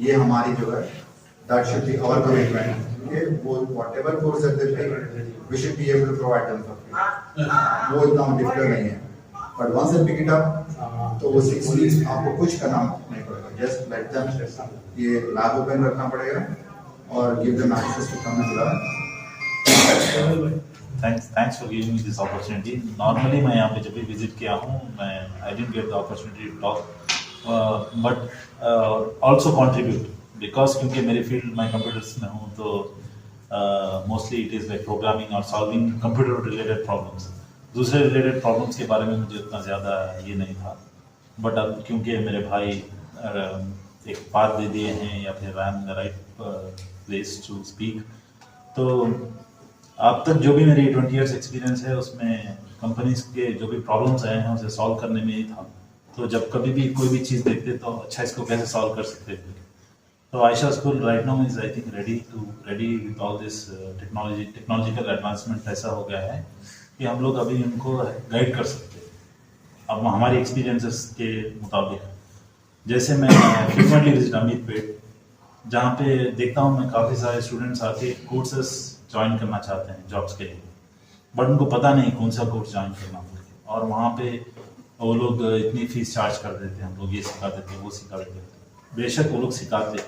Speaker 5: ये हमारी जो है, that should be our commitment. Okay, whatever course that they take, we should be able to provide them for free. वो इतना difficult नहीं है. But once they pick it up, तो वो 6 weeks आपको कुछ करना नहीं पड़ेगा. Just let them ये lab open रखना पड़ेगा और give them access to come and learn.
Speaker 4: Thanks for giving me this opportunity. Normally मैं यहाँ पे जब भी visit किया हूँ, I didn't get the opportunity to talk, but also contribute because क्योंकि मेरी field मैं computers में हूँ तो mostly it is like programming or solving computer related problems. दूसरे related problems के बारे में मुझे उतना ज़्यादा ये नहीं था, but अब क्योंकि मेरे भाई एक पाथ दे दिए हैं या फिर I am in the right place to speak, तो अब तक जो भी मेरी 20 years एक्सपीरियंस है उसमें कंपनीज के जो भी प्रॉब्लम्स आए हैं उसे सॉल्व करने में ही था. तो जब कभी भी कोई भी चीज़ देखते तो अच्छा इसको कैसे सॉल्व कर सकते थे. तो Ayesha school right now is I think ready with all this technological advancement. ऐसा हो गया है कि हम लोग अभी उनको गाइड कर सकते हैं अब हमारे एक्सपीरियंसेस के मुताबिक. जैसे मैं फ्रीक्वेंटली विजिट अमित पेट, जहाँ पे देखता हूँ मैं काफ़ी सारे स्टूडेंट्स आके कोर्सेस ज्वाइन करना चाहते हैं जॉब्स के लिए, बट उनको पता नहीं कौन सा कोर्स ज्वाइन करना है. और वहाँ पे वो लोग इतनी फीस चार्ज कर देते हैं, हम लोग ये सिखा देते हैं वो सिखा देते हैं. बेशक वो लोग सिखाते,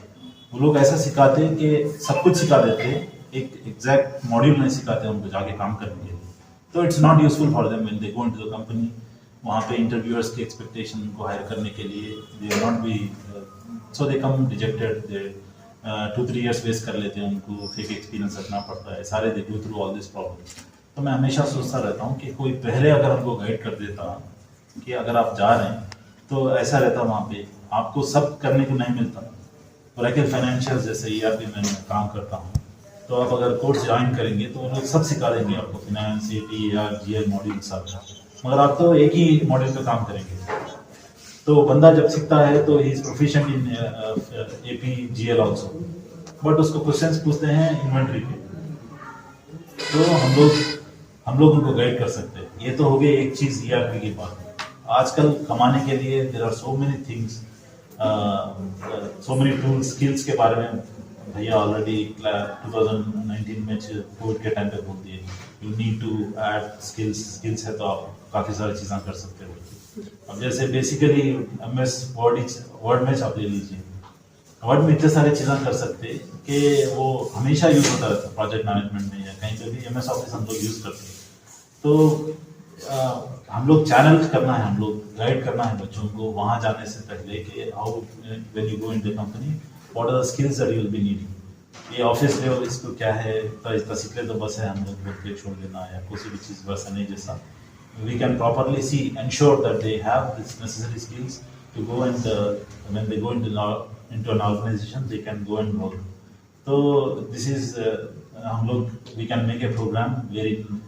Speaker 4: वो लोग ऐसा सिखाते हैं कि सब कुछ सिखा देते हैं, एक एग्जैक्ट मॉड्यूल नहीं सिखाते उनको जाके काम करने के लिए. तो it's not useful for them when they go into the company. वहाँ पे इंटरव्यूअर्स की एक्सपेक्टेशन उनको हायर करने के लिए they not be so they come rejected. They 2-3 years waste कर लेते हैं, उनको फेक एक्सपीरियंस रखना पड़ता है, सारे they go through all this problem. तो मैं हमेशा सोचता रहता हूँ कि कोई पहले अगर हमको गाइड कर देता कि अगर आप जा रहे हैं तो ऐसा रहता वहाँ पे आपको सब करने को नहीं मिलता. ब्रैकेट फाइनेंशियल जैसे ERP में मैं काम करता हूँ, तो आप अगर कोर्स ज्वाइन करेंगे तो वो लोग सब सिखा देंगे आपको, finance, AP, AR, GL module सब, मगर आप तो एक ही मॉड्यूल पे काम करेंगे. तो बंदा जब सीखता है तो he is proficient in AP, GL also, but उसको क्वेश्चंस पूछते हैं इन्वेंटरी पे, तो हम लोग उनको गाइड कर सकते हैं. ये तो हो गई एक चीज़ ERP की बात. आजकल कमाने के लिए there are so many things, so many tools, skills के बारे में भैया ऑलरेडी 2019 में कोविड के टाइम पे बोल दिए you need to add skills है तो आप काफ़ी सारी चीज़ें कर सकते हो. अब जैसे बेसिकली MS वर्ड में आप ले लीजिए, वर्ड में इतने सारे चीज़ें कर सकते हैं कि वो हमेशा यूज़ होता रहता है प्रोजेक्ट मैनेजमेंट में या कहीं पे भी. MS ऑफिस हम लोग यूज़ करते हैं. तो हम लोग चैनल करना है, हम लोग गाइड करना है बच्चों को वहाँ जाने से पहले कि how when you go in the company what are the skills that you will be needing. ये ऑफिस लेवल इसको क्या है तो सीख ले तो बस है, हम लोग बोल के छोड़ देना या कोई भी चीज़ बस नहीं. जैसा we can properly ensure that they have this necessary skills to go and when they go into an organization they can go and work. So this is हम लोग we can make a program wherein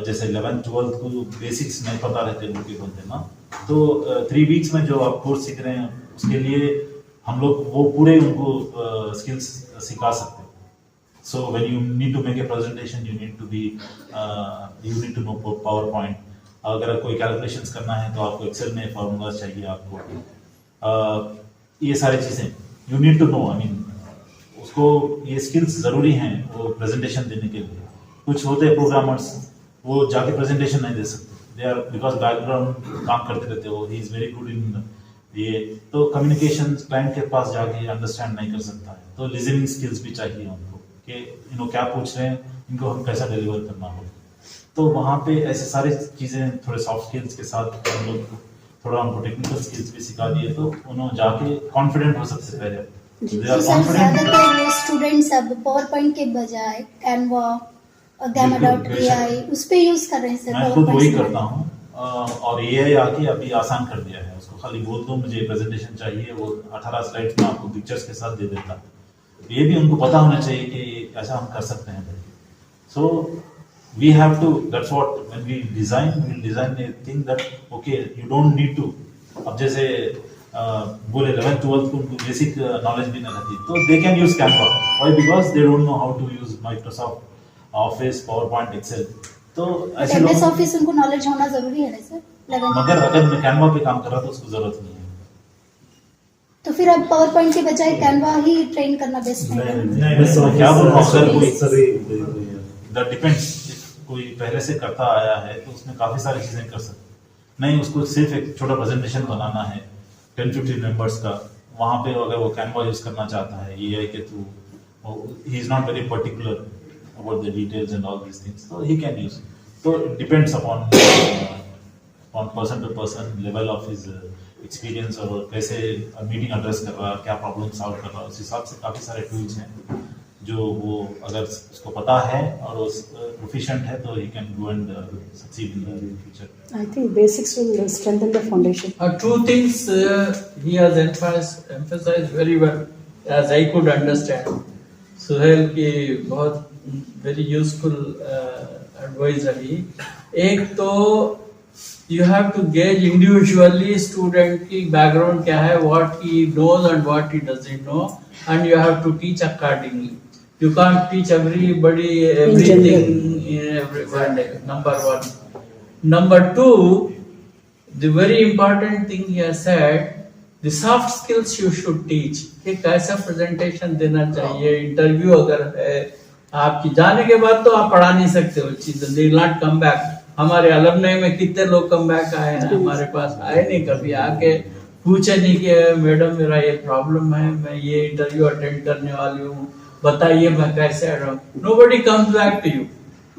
Speaker 4: जैसे 11th 12th को basics नहीं पता रहते लोग के बोलते ना, तो 3 weeks में जो आप कोर्स सीख रहे हैं उसके लिए हम लोग वो पूरे उनको स्किल्स सिखा सकते हैं. So when you need to make a presentation you need to know PowerPoint. अगर कोई कैलकुलेशंस करना है तो आपको एक्सेल में फार्मूलाज चाहिए आपको, ये सारी चीज़ें you need to know. I mean उसको ये स्किल्स ज़रूरी हैं वो प्रेजेंटेशन देने के लिए. कुछ होते हैं प्रोग्रामर्स वो जाके प्रेजेंटेशन नहीं दे सकते, दे आर बिकॉज बैकग्राउंड काम करते रहते हो, he is very good in ये. तो कम्युनिकेशन क्लाइंट के पास जाके अंडरस्टैंड नहीं कर सकता है, तो लिसनिंग स्किल्स भी चाहिए उनको कि इनको क्या पूछ रहे हैं, इनको हम कैसा डिलीवर करना हो. तो वहाँ पे ऐसे सारी चीज़ें थोड़े सॉफ्ट स्किल्स के साथ हम लोग थोड़ा उनको टेक्निकल स्किल्स भी सिखा दिए तो उन्होंने जाके कॉन्फिडेंट हो सबसे पहले.
Speaker 7: ज़्यादातर स्टूडेंट्स अब पावरपॉइंट के बजाय कैनवा और AI उस पे यूज़ कर रहे हैं सर.
Speaker 4: मैं खुद वही करता हूँ और AI आके अभी आसान कर दिया है. उसको खाली बोल दो मुझे प्रेजेंटेशन चाहिए, वो 18 स्लाइड्स में आपको पिक्चर्स के साथ दे देता. ये भी उनको पता होना चाहिए कि ऐसा हम कर सकते हैं. सो we have to, that's what when we will design a thing that okay you don't need to. अब जैसे बोले 11th 12th को उनको बेसिक नॉलेज भी नहीं रहती तो they can use Canva. Why? Because they don't know how to use Microsoft Office, PowerPoint, Excel. तो ऐसे
Speaker 7: एमएस
Speaker 4: लोग,
Speaker 7: ऑफिस उनको नॉलेज होना जरूरी है ना सर 11th?
Speaker 4: मगर अगर मैं कैनवा पे काम कर रहा तो उसको जरूरत नहीं है।
Speaker 7: तो फिर अब पावर पॉइंट के बजाय कैनवा ही ट्रेन करना बेस्ट है।
Speaker 4: मैं क्या बोल रहा हूँ सर, दैट डिपेंड्स। कोई पहले से करता आया है तो उसमें काफी सारी चीजें कर सकते, नहीं उसको सिर्फ एक छोटा प्रेजेंटेशन बनाना है 10-15 मेंबर्स का, वहां पे अगर वो कैनवा यूज करना चाहता है, ये है कि तू he is not very particular about the details and all these things, so he can use. So it depends upon person to person, level of his experience, और कैसे मीटिंग एड्रेस कर रहा है, क्या प्रॉब्लम सॉल्व कर रहा है, उस हिसाब से काफी सारे टूल्स हैं जो वो अगर उसको पता है और वो प्रोफिशिएंट है तो he can go and succeed in the future.
Speaker 8: I think basics will strengthen the foundation.
Speaker 3: Two things he has emphasized very well, as I could understand. Suhail की बहुत very useful advisory. एक तो you have to gauge individually student की background क्या है, what he knows and what he doesn't know, and you have to teach accordingly. You can't teach everybody everything in every one day. Number one. Number two, the very important thing he has said, the soft skills you should teach. कि कैसा presentation देना चाहिए, interview अगर है, आपकी जाने के बाद तो आप पढ़ा नहीं सकते वो चीज़, they will not come back. हमारे अलमनाई में कितने लोग कम बैक आए हैं, हमारे पास आए नहीं, कभी आके पूछे नहीं कि मैडम मेरा ये प्रॉब्लम है, मैं ये इंटरव्यू अटेंड करने वाली हूँ, बताइए मैं कैसे आ रहा हूँ. Nobody comes back to you.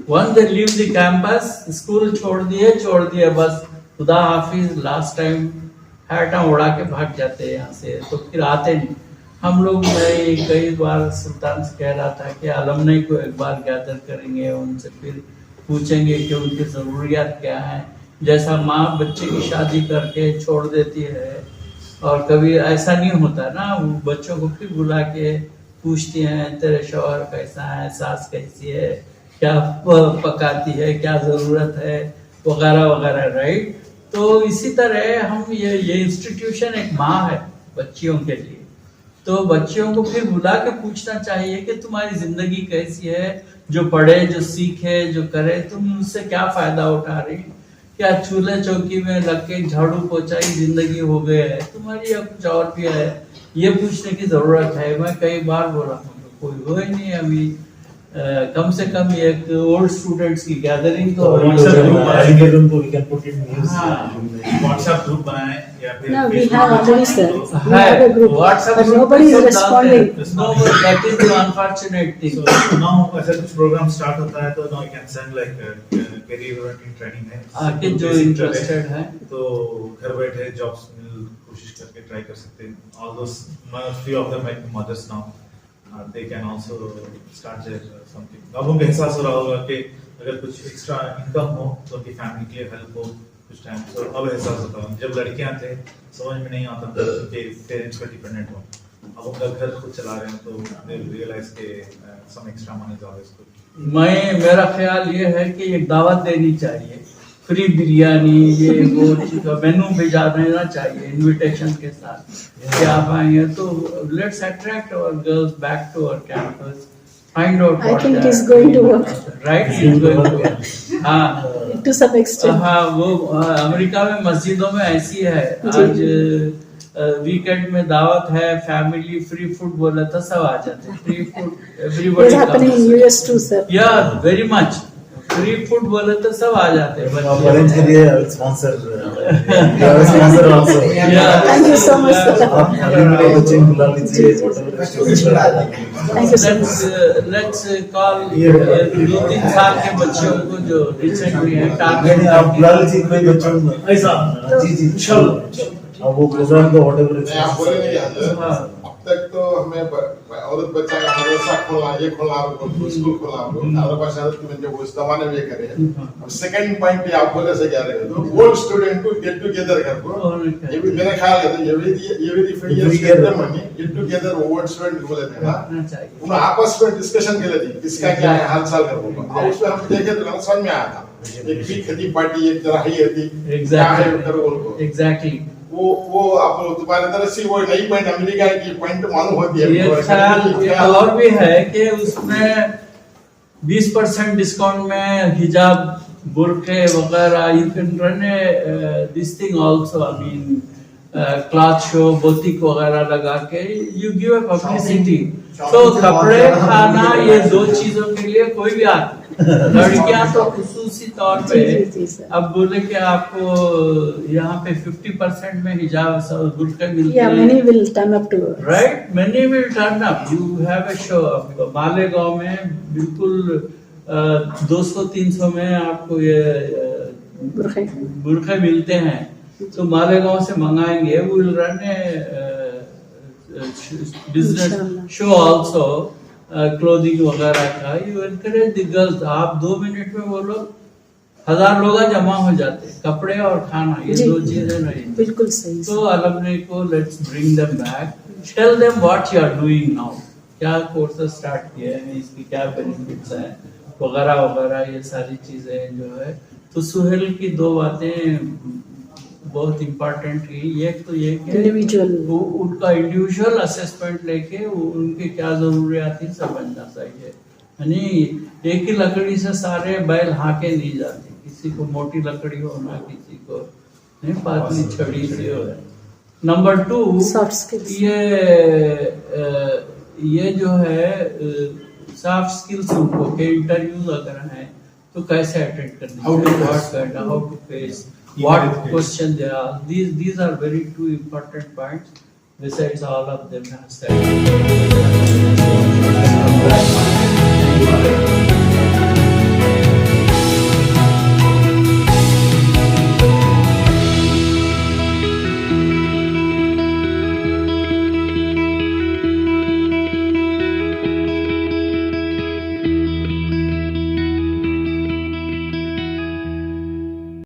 Speaker 3: Once they leave the campus, school छोड़ दिए बस, खुदा हाफिज, लास्ट टाइम हैटा उड़ा के भाग जाते हैं यहाँ से, तो फिर आते नहीं. हम लोग, मैं कई बार सुल्तान से कह रहा था कि अलमनाई को एक बार गैदर करेंगे, उनसे फिर पूछेंगे कि उनकी ज़रूरियात क्या है. जैसा माँ बच्चे की शादी करके छोड़ देती है, और कभी ऐसा नहीं होता ना, वो बच्चों को फिर बुला के पूछती हैं तेरे शौहर कैसा है, सास कैसी है, क्या पकाती है, क्या ज़रूरत है, वगैरह वगैरह, राइट. तो इसी तरह हम ये इंस्टीट्यूशन एक माँ है बच्चियों के लिए, तो बच्चियों को फिर बुला के पूछना चाहिए कि तुम्हारी जिंदगी कैसी है, जो पढ़े, जो सीखे, जो करे, तुम उससे क्या फायदा उठा रही, क्या चूल्हे चौकी में लग के झाड़ू पोछा ही जिंदगी हो गई है तुम्हारी, या कुछ और भी है, ये पूछने की जरूरत है. मैं कई बार बोला कोई हो ही नहीं अभी, कम से कम एक ओल्ड स्टूडेंट्स की गैदरिंग तो
Speaker 6: व्हाट्सएप ग्रुप बनाए या फिर
Speaker 8: No, we have already sir. We
Speaker 3: है
Speaker 8: have a group,
Speaker 3: WhatsApp
Speaker 8: but
Speaker 3: group
Speaker 8: nobody is
Speaker 3: सब
Speaker 8: responding.
Speaker 3: डालते हैं. No, but that is the unfortunate thing.
Speaker 6: So now ऐसा कुछ प्रोग्राम स्टार्ट होता है तो now you can send like career oriented training है.
Speaker 3: आके जो इंटरेस्टेड है
Speaker 6: तो घर बैठे जॉब्स मिल कोशिश करके ट्राई कर सकते हैं. All those few of them like mothers now, they can also start their something. अब उनको एहसास हो रहा होगा कि अगर कुछ एक्स्ट्रा इनकम हो तो उनकी फैमिली के लिए हेल्प हो कुछ टाइम. तो अब एहसास होता है. जब लड़कियां थे समझ में नहीं आता था कि पेरेंट्स पर डिपेंडेंट हो, अब उनका घर खुद चला रहे हैं तो they realize के some extra money is always good.
Speaker 3: मेरा ख्याल ये है कि एक दावत देनी चाहिए, फ्री बिरयानी, ये वो चीज मेनू भिजा देना चाहिए इनविटेशन के साथ कि आप आएंगे. तो let's attract our girls back to our campus, find out.
Speaker 8: I think it is going to work.
Speaker 3: Right, it is going to work. हाँ,
Speaker 8: To some extent.
Speaker 3: हाँ, वो अमेरिका में मस्जिदों में ऐसी है, आज वीकेंड में दावत है, फैमिली फ्री फूड बोला था, सब आ जाते हैं. Free food
Speaker 8: It's
Speaker 3: everybody
Speaker 8: happening in US too, sir.
Speaker 3: या वेरी मच. फ्री फूड बोले तो सब आ जाते हैं
Speaker 4: पेरेंट्स के लिए sponsor also.
Speaker 8: Thank you so much, sir.
Speaker 4: आप अपने बच्चे को बुला लीजिए.
Speaker 8: Thank you so much.
Speaker 3: Let's call 2-3 साल के बच्चों को जो रिसेंटली है टारगेट,
Speaker 4: आप बुला लीजिए कोई बच्चों को ऐसा. जी चलो अब वो प्रोग्राम तो व्हाटएवर
Speaker 9: आप बोले नहीं यार.
Speaker 3: हाँ.
Speaker 9: अब तक तो हमें औरत बच्चा का मदरसा खोलना, ये खोलना, स्कूल खोलना, हमारे पास में जो उस जमाने में करे. अब सेकंड पॉइंट आप बोले से क्या रहे तो ओल्ड स्टूडेंट को गेट टुगेदर करको, ये भी मेरा ख्याल है. ये भी गेट टुगेदर ओल्ड स्टूडेंट को बोले थे ना, उन्हें आपस में डिस्कशन के लिए किसका क्या है हाल चाल करको. अब उसमें हम देखे तो समझ में आया था एक भी खेती पार्टी एक तरह ही थी. क्या है करो उनको
Speaker 3: एग्जैक्टली
Speaker 9: वो आप तुम्हारे तरफ से वो नई पॉइंट अमेरिका की पॉइंट मालूम होती है.
Speaker 3: ये ख्याल और भी है कि उसमें 20% डिस्काउंट में हिजाब burqe वगैरह, you can run this thing also. I mean, cloth show, botik वगैरह लगा के you give a publicity. तो कपड़े खाना ये दो चीजों के लिए कोई भी आता है। लड़कियां तो खुसूसी तौर पे अब बोले कि आपको यहाँ पे 50% में हिजाब बुर्के मिलते हैं।
Speaker 8: many will turn up to us.
Speaker 3: Right, many will turn up. You have a show. Malegaon में बिल्कुल 200-300 में आपको ये बुर्के मिलते हैं, तो मालेगांव से मंगाएंगे। We will run a business show also, clothing वगैरह का। You encourage the girls. आप 2 मिनट में वो लोग 1000 लोग जमा हो जाते हैं। कपड़े और खाना ये दो चीजें नहीं,
Speaker 8: बिल्कुल सही।
Speaker 3: तो अलमनी को let's bring them back. Tell them what you are doing now. क्या कोर्सेज स्टार्ट किए हैं, इसकी क्या बेनिफिट्स हैं वगैरह वगैरह, ये सारी चीजें जो है। तो सुहेल की 2 बातें बहुत इम्पोर्टेंट थी। एक तो ये कि उनका इंडिविजुअल असेसमेंट लेके उनकी क्या जरूरियात थी समझना चाहिए। यानी एक ही लकड़ी से सारे बैल हाके नहीं जाते, किसी को मोटी लकड़ी होना, किसी को नहीं पातली छड़ी से हो। नंबर 2, ये जो है सॉफ्ट स्किल्स उनको के इंटरव्यूज अगर हैं तो कैसे अटेंड करनी चाहिए, how to face, what question they are. These are very 2 important points. Besides all of them have said.